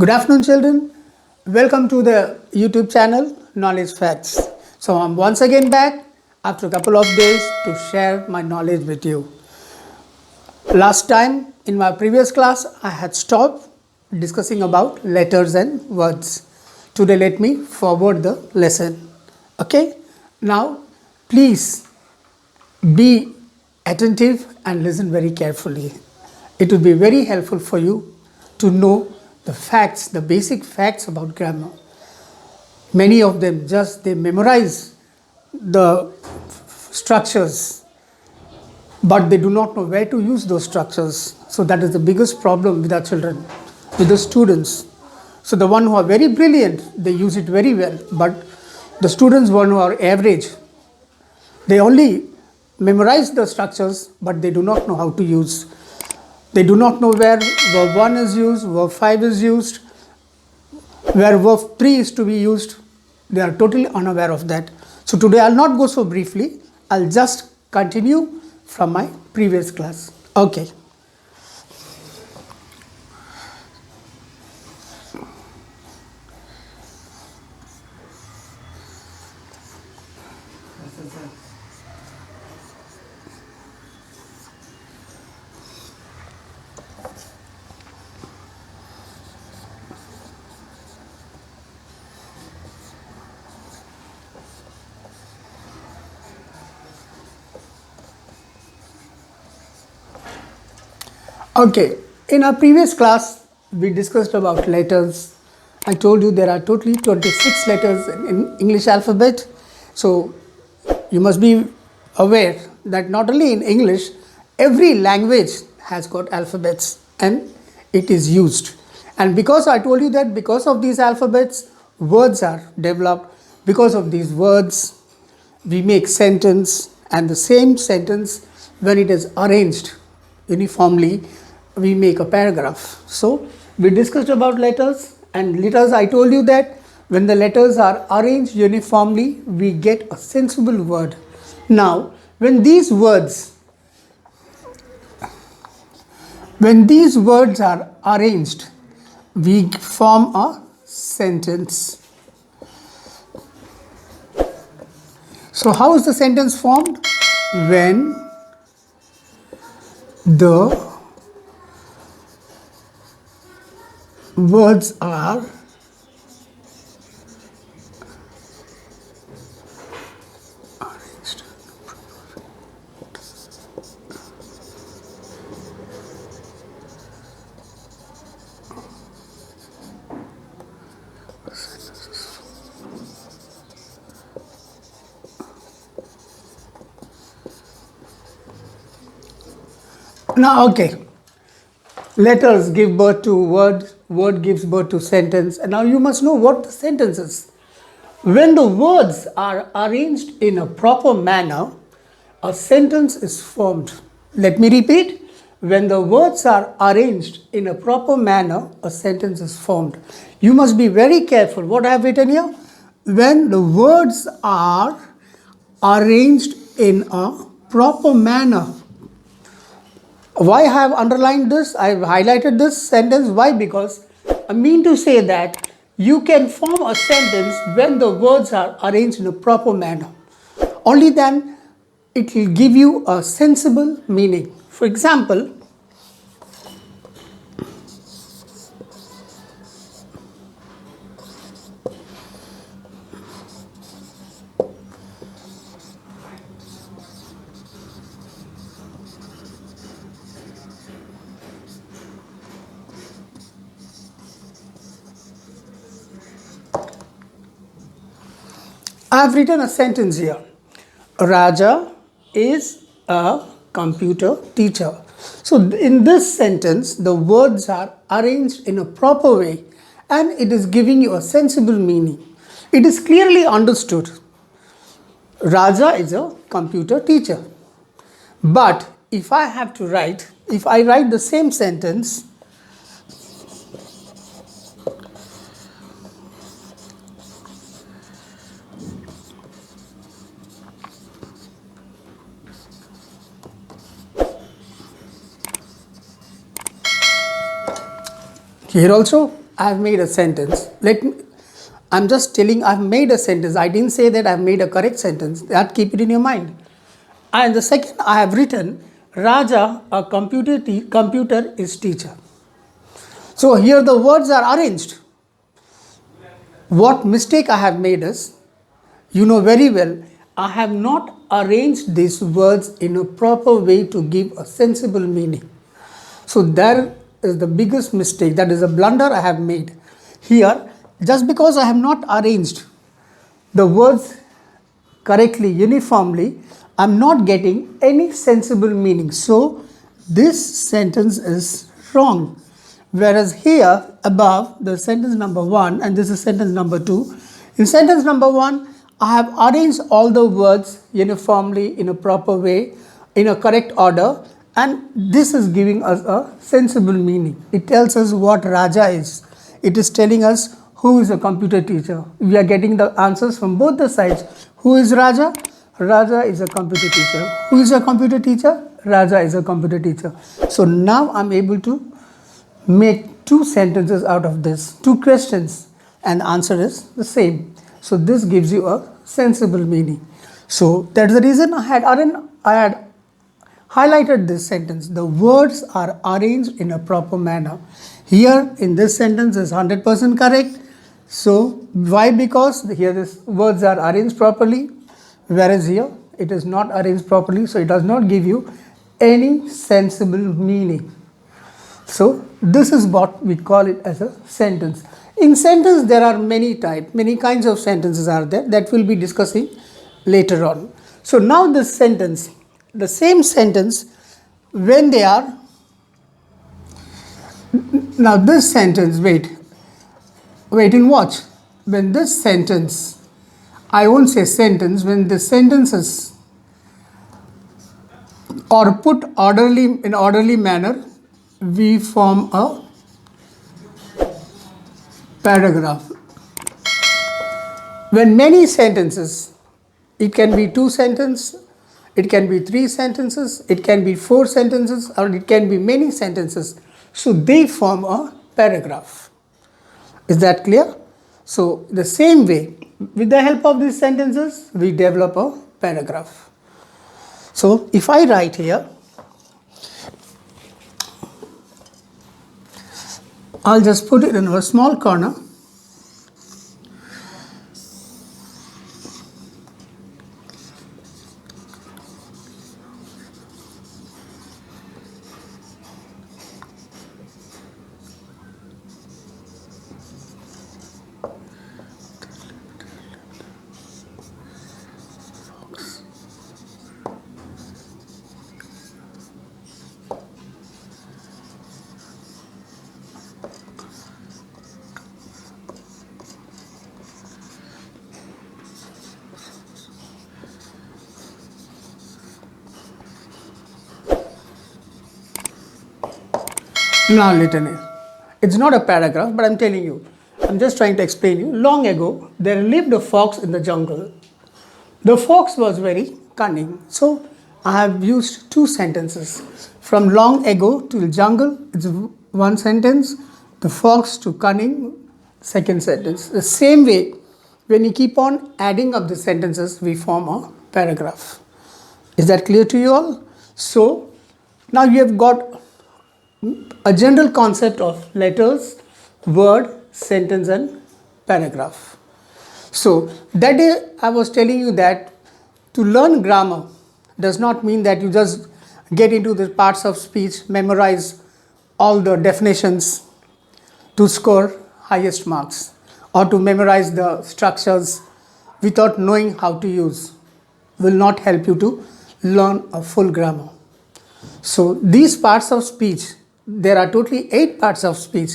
Good afternoon, children. Welcome to the YouTube channel Knowledge Facts. So I'm once again back after a couple of days to share my knowledge with you. Last time in my previous class, I had stopped discussing about letters and words. Today, let me forward the lesson. Okay? Now, please be attentive and listen very carefully. It will be very helpful for you to know the facts, the basic facts about grammar. Many of them they memorize the structures, but they do not know where to use those structures. So that is the biggest problem with our children, with the students. So the one who are very brilliant, they use it very well, but the students who are average, they only memorize the structures, but they do not know how to use. They do not know where verb 1 is used, verb 5 is used, where verb 3 is to be used. They are totally unaware of that. So today I'll not go so briefly. I'll just continue from my previous class. Okay. Okay, in our previous class, we discussed about letters. I told you there are totally 26 letters in English alphabet. So you must be aware that not only in English, every language has got alphabets and it is used. And because I told you that because of these alphabets, words are developed. Because of these words, we make sentence, and the same sentence, when it is arranged uniformly, we make a paragraph. So we discussed about letters, and letters, I told you that when the letters are arranged uniformly, we get a sensible word. Now when these words are arranged, we form a sentence. So how is the sentence formed? When the words are arranged. Now, okay. Letters give birth to word, word gives birth to sentence, and now you must know what the sentence is. When the words are arranged in a proper manner, a sentence is formed. Let me repeat. When the words are arranged in a proper manner, a sentence is formed. You must be very careful. What I have written here? When the words are arranged in a proper manner. Why I have underlined this? I have highlighted this sentence. Why? Because I mean to say that you can form a sentence when the words are arranged in a proper manner. Only then it will give you a sensible meaning. For example, I have written a sentence here. Raja is a computer teacher. So in this sentence, the words are arranged in a proper way and it is giving you a sensible meaning. It is clearly understood. Raja is a computer teacher. But if I write the same sentence, Here also I've made a sentence. I'm just telling I've made a sentence. I didn't say that I've made a correct sentence. That keep it in your mind. And the second, I have written, Raja, a computer is teacher. So here the words are arranged. What mistake I have made is, you know very well, I have not arranged these words in a proper way to give a sensible meaning. So there is the biggest mistake, that is a blunder I have made. Here, just because I have not arranged the words correctly, uniformly, I am not getting any sensible meaning. So this sentence is wrong. Whereas here above, the sentence number 1 and this is sentence number 2. In sentence number 1, I have arranged all the words uniformly in a proper way, in a correct order, and this is giving us a sensible meaning. It tells us what Raja is. It is telling us who is a computer teacher. We are getting the answers from both the sides. Who is Raja? Raja is a computer teacher. Who is a computer teacher? Raja is a computer teacher. So now I'm able to make 2 sentences out of this, 2 questions, and the answer is the same. So this gives you a sensible meaning. So that's the reason I had highlighted this sentence. The words are arranged in a proper manner. Here in this sentence is 100% correct. So why? Because here these words are arranged properly, whereas here it is not arranged properly, so it does not give you any sensible meaning. So this is what we call it as a sentence. In sentence there are many kinds of sentences are there that we'll be discussing later on. So now this sentence, the same sentence, when they are, now this sentence, wait and watch. When this sentence, I won't say sentence, when the sentences are put in orderly manner, we form a paragraph. When many sentences, it can be 2 sentences, it can be 3 sentences, it can be 4 sentences, or it can be many sentences. So they form a paragraph. Is that clear? So the same way, with the help of these sentences, we develop a paragraph. So if I write here, I'll just put it in a small corner. Now listen, it's not a paragraph, but I'm telling you, I'm just trying to explain you. Long ago, there lived a fox in the jungle. The fox was very cunning. So I have used 2 sentences. From long ago to jungle, it's 1 sentence. The fox to cunning, 2nd sentence. The same way, when you keep on adding up the sentences, we form a paragraph. Is that clear to you all? So now you have got a general concept of letters, word, sentence and paragraph. So that day I was telling you that to learn grammar does not mean that you just get into the parts of speech, memorize all the definitions to score highest marks, or to memorize the structures without knowing how to use. Will not help you to learn a full grammar. So these parts of speech, there are totally 8 parts of speech,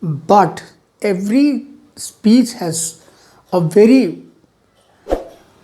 but every speech has a very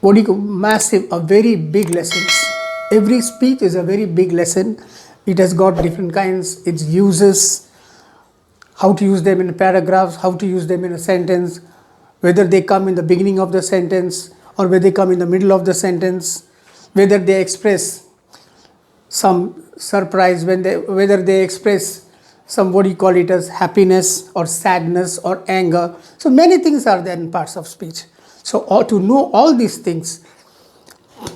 massive, a very big lessons. Every speech is a very big lesson. It has got different kinds, its uses, how to use them in paragraphs, how to use them in a sentence, whether they come in the beginning of the sentence or whether they come in the middle of the sentence, whether they express some surprise, whether they express somebody call it as happiness or sadness or anger. So many things are there in parts of speech. So to know all these things,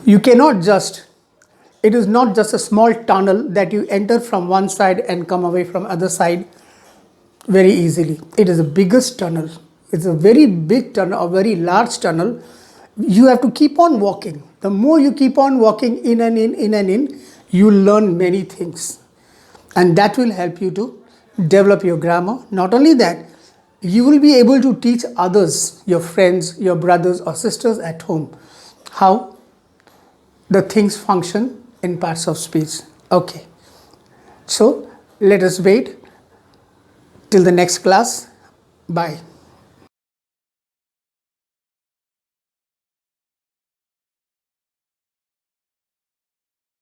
you cannot just, it is not just a small tunnel that you enter from one side and come away from other side very easily. It is the biggest tunnel. It's a very big tunnel, a very large tunnel. You have to keep on walking. The more you keep on walking in and in, you learn many things. And that will help you to develop your grammar. Not only that, you will be able to teach others, your friends, your brothers or sisters at home, how the things function in parts of speech. Okay. So let us wait till the next class. Bye.